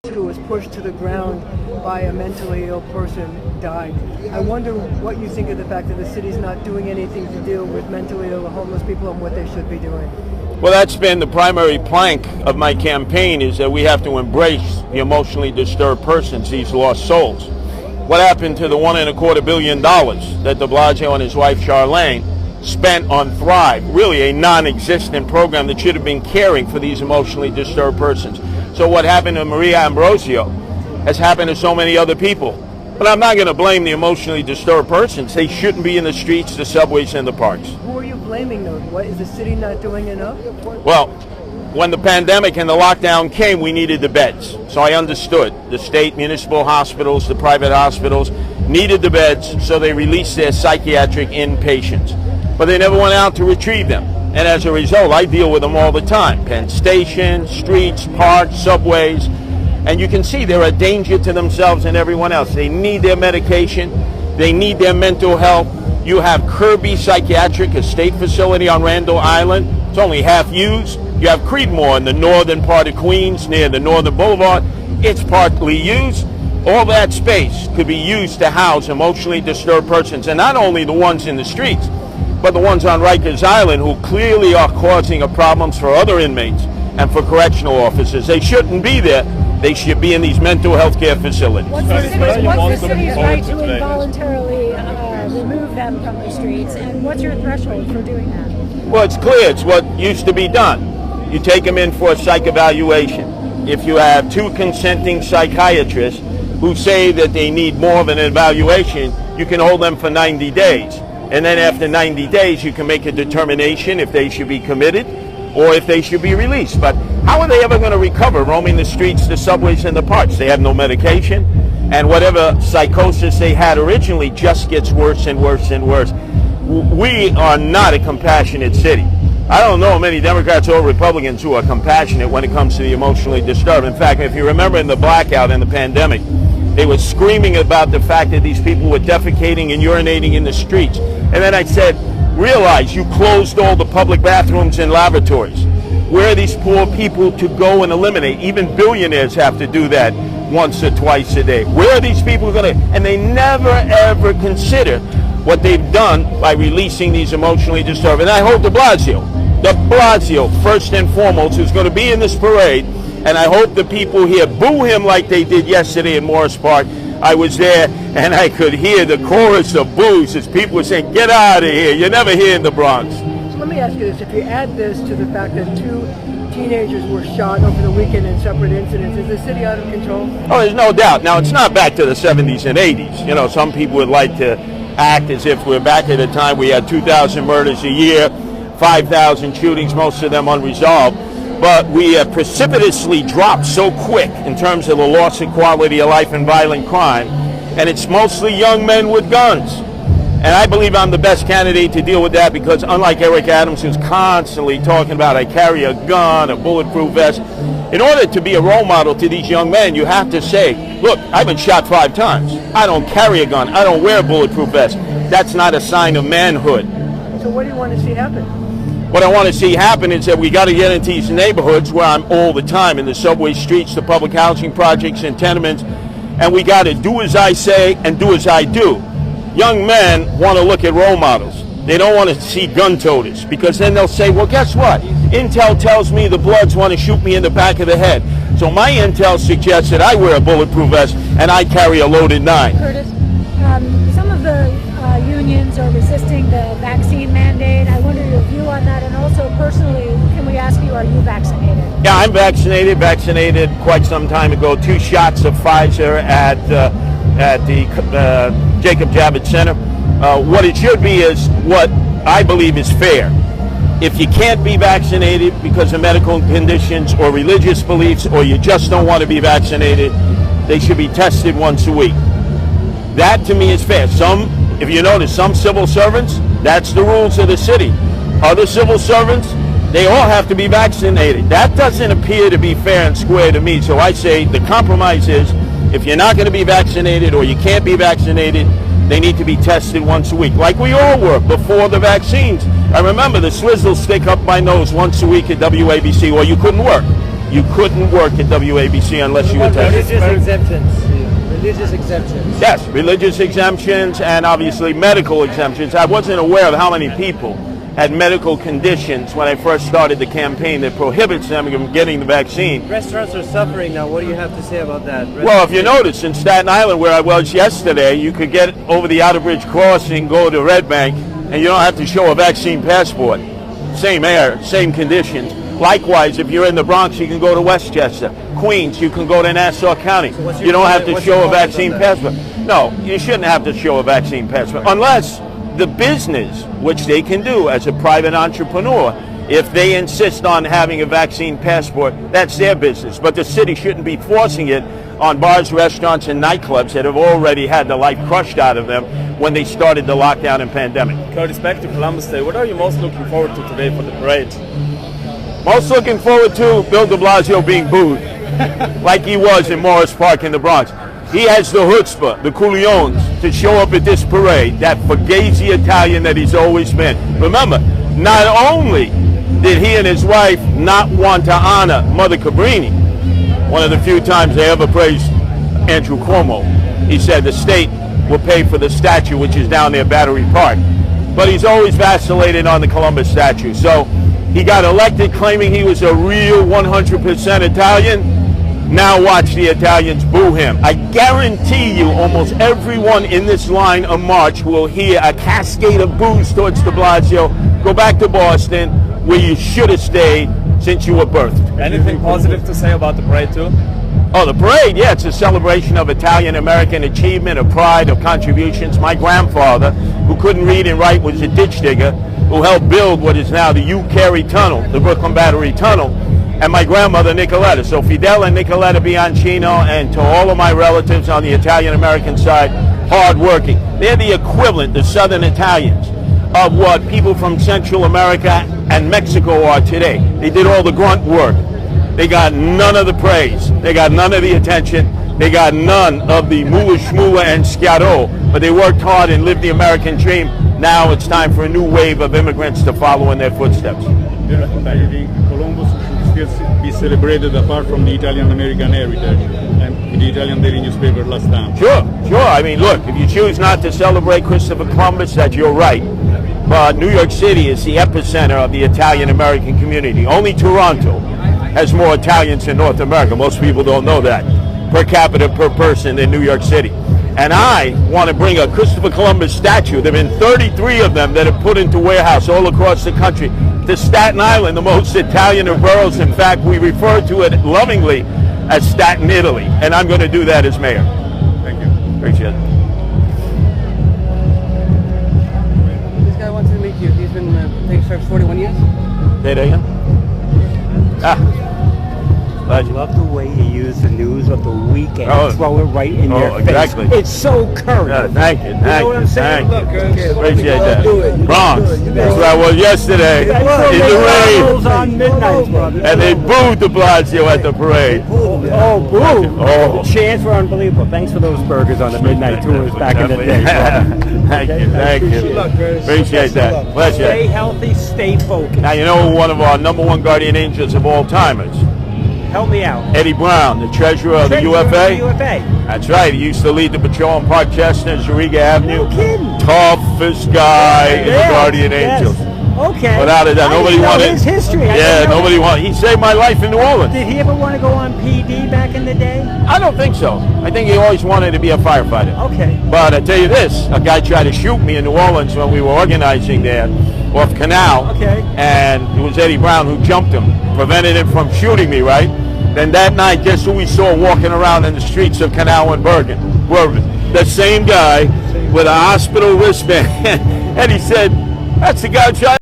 Who was pushed to the ground by a mentally ill person died. I wonder what you think of the fact that the city's not doing anything to deal with mentally ill homeless people and what they should be doing. Well, that's been the primary plank of my campaign, is that we have to embrace the emotionally disturbed persons, these lost souls. What happened to the $1.25 billion that de Blasio and his wife Charlene spent on Thrive, really a non-existent program that should have been caring for these emotionally disturbed persons. So what happened to Maria Ambrosio has happened to so many other people. But I'm not going to blame the emotionally disturbed persons. They shouldn't be in the streets, the subways, and the parks. Who are you blaming though? What, is the city not doing enough? Well, when the pandemic and the lockdown came, we needed the beds. So I understood the state, municipal hospitals, the private hospitals needed the beds, so they released their psychiatric inpatients. But they never went out to retrieve them. And as a result, I deal with them all the time. Penn Station, streets, parks, subways. And you can see they're a danger to themselves and everyone else. They need their medication. They need their mental health. You have Kirby Psychiatric, a state facility on Randall Island. It's only half used. You have Creedmoor in the northern part of Queens near the Northern Boulevard. It's partly used. All that space could be used to house emotionally disturbed persons, and not only the ones in the streets, but the ones on Rikers Island who clearly are causing problems for other inmates and for correctional officers. They shouldn't be there. They should be in these mental health care facilities. What's the city's right to involuntarily remove them from the streets, and what's your threshold for doing that? Well, it's clear. It's what used to be done. You take them in for a psych evaluation. If you have two consenting psychiatrists who say that they need more of an evaluation, you can hold them for 90 days. And then after 90 days, you can make a determination if they should be committed or if they should be released. But how are they ever going to recover roaming the streets, the subways, and the parks? They have no medication, and whatever psychosis they had originally just gets worse and worse and worse. We are not a compassionate city. I don't know many Democrats or Republicans who are compassionate when it comes to the emotionally disturbed. In fact, if you remember in the blackout and the pandemic, they were screaming about the fact that these people were defecating and urinating in the streets. And then I said, realize you closed all the public bathrooms and lavatories. Where are these poor people to go and eliminate? Even billionaires have to do that once or twice a day. Where are these people going to? And they never, ever consider what they've done by releasing these emotionally disturbed. And I hope de Blasio, first and foremost, who's going to be in this parade, and I hope the people here boo him like they did yesterday in Morris Park. I was there, and I could hear the chorus of boos as people were saying, get out of here, you're never here in the Bronx. So let me ask you this, if you add this to the fact that two teenagers were shot over the weekend in separate incidents, is the city out of control? Oh, there's no doubt. Now, it's not back to the 70s and 80s. You know, some people would like to act as if we're back at a time we had 2,000 murders a year, 5,000 shootings, most of them unresolved. But we have precipitously dropped so quick in terms of the loss of quality of life and violent crime, and it's mostly young men with guns. And I believe I'm the best candidate to deal with that because unlike Eric Adams, who's constantly talking about I carry a gun, a bulletproof vest, in order to be a role model to these young men, you have to say, look, I've been shot 5 times. I don't carry a gun. I don't wear a bulletproof vest. That's not a sign of manhood. So what do you want to see happen? What I want to see happen is that we got to get into these neighborhoods where I'm all the time, in the subway streets, the public housing projects and tenements, and we got to do as I say and do as I do. Young men want to look at role models. They don't want to see gun toters because then they'll say, well, guess what? Intel tells me the Bloods want to shoot me in the back of the head. So my intel suggests that I wear a bulletproof vest and I carry a loaded 9. Curtis, some of the unions are resisting the vaccine mandate. I wonder your view on that, and also personally, can we ask you, are you vaccinated? Yeah, I'm vaccinated quite some time ago. 2 shots of Pfizer at the Jacob Javits Center. What it should be is what I believe is fair. If you can't be vaccinated because of medical conditions or religious beliefs, or you just don't want to be vaccinated, they should be tested once a week. That to me is fair. If you notice, some civil servants, that's the rules of the city. Other civil servants, they all have to be vaccinated. That doesn't appear to be fair and square to me. So I say the compromise is, if you're not going to be vaccinated or you can't be vaccinated, they need to be tested once a week, like we all were before the vaccines. I remember the swizzle stick up my nose once a week at WABC, or you couldn't work. You couldn't work at WABC unless you were tested. Religious exemptions. Religious exemptions. Yes, religious exemptions and obviously medical exemptions. I wasn't aware of how many people had medical conditions when I first started the campaign that prohibits them from getting the vaccine. Restaurants are suffering now. What do you have to say about that? Well, if you notice, in Staten Island, where I was yesterday, you could get over the Outer Bridge crossing, go to Red Bank, and you don't have to show a vaccine passport. Same air, same conditions. Likewise, if you're in the Bronx, you can go to Westchester. Queens, you can go to Nassau County. You don't have to show a vaccine passport. No, you shouldn't have to show a vaccine passport unless the business, which they can do as a private entrepreneur, if they insist on having a vaccine passport, that's their business. But the city shouldn't be forcing it on bars, restaurants, and nightclubs that have already had the life crushed out of them when they started the lockdown and pandemic. Curtis, back to Columbus Day. What are you most looking forward to today for the parade? Most looking forward to Bill de Blasio being booed like he was in Morris Park in the Bronx. He has the chutzpah, the coolions, to show up at this parade, that fugazi Italian that he's always been. Remember, not only did he and his wife not want to honor Mother Cabrini, one of the few times they ever praised Andrew Cuomo. He said the state will pay for the statue, which is down there, Battery Park. But he's always vacillated on the Columbus statue. So he got elected claiming he was a real 100% Italian. Now watch the Italians boo him. I guarantee you almost everyone in this line of march will hear a cascade of boos towards de Blasio. Go back to Boston, where you should have stayed since you were birthed. Anything positive to say about the parade too? Oh, the parade, yeah, it's a celebration of Italian-American achievement, of pride, of contributions. My grandfather, who couldn't read and write, was a ditch digger, who helped build what is now the U Carey Tunnel, the Brooklyn Battery Tunnel, and my grandmother, Nicoletta. So Fidel and Nicoletta Bianchino, and to all of my relatives on the Italian-American side, hard-working. They're the equivalent, the Southern Italians, of what people from Central America and Mexico are today. They did all the grunt work. They got none of the praise. They got none of the attention. They got none of the mula shmula and schiaro, but they worked hard and lived the American dream. Now it's time for a new wave of immigrants to follow in their footsteps. Columbus should still be celebrated apart from the Italian-American heritage and the Italian daily newspaper last time. Sure. I mean, look, if you choose not to celebrate Christopher Columbus, that's your right. But New York City is the epicenter of the Italian-American community. Only Toronto has more Italians in North America. Most people don't know that. Per capita, per person in New York City. And I want to bring a Christopher Columbus statue. There have been 33 of them that have put into warehouse all across the country. To Staten Island, the most Italian of boroughs. In fact, we refer to it lovingly as Staten Italy. And I'm going to do that as mayor. Thank you. Appreciate it. This guy wants to meet you. He's been thanks for 41 years. Say that again? I love the way you use the news of the weekend. Oh. Throw it right in your exactly. face. It's so current. Yeah, thank you. You know what I'm saying? Thank you. Okay, Appreciate that. do it. Bronx. That's where I was yesterday in the rain. On midnight, brother. And they booed de Blasio at the parade. Oh, boo! Oh. The chants were unbelievable. Thanks for those burgers on the midnight tours back in the day. Thank you. Appreciate that. Bless Stay you. healthy, stay focused. Now, you know one of our number one guardian angels of all timers? Help me out. Eddie Brown, the treasurer of the UFA. UFA. That's right. He used to lead the patrol on Park Chestnut, Zuriga Avenue. No kidding. Toughest guy in the Guardian Angels. Okay. Without a doubt, nobody wanted his history. Yeah, nobody wanted. He saved my life in New Orleans. Did he ever want to go on PD back in the day? I don't think so. I think he always wanted to be a firefighter. Okay. But I tell you this, a guy tried to shoot me in New Orleans when we were organizing there off Canal. Okay. And it was Eddie Brown who jumped him, prevented him from shooting me, right? Then that night, guess who we saw walking around in the streets of Canal and Bergen? The same guy with a hospital wristband. And he said, that's the guy who tried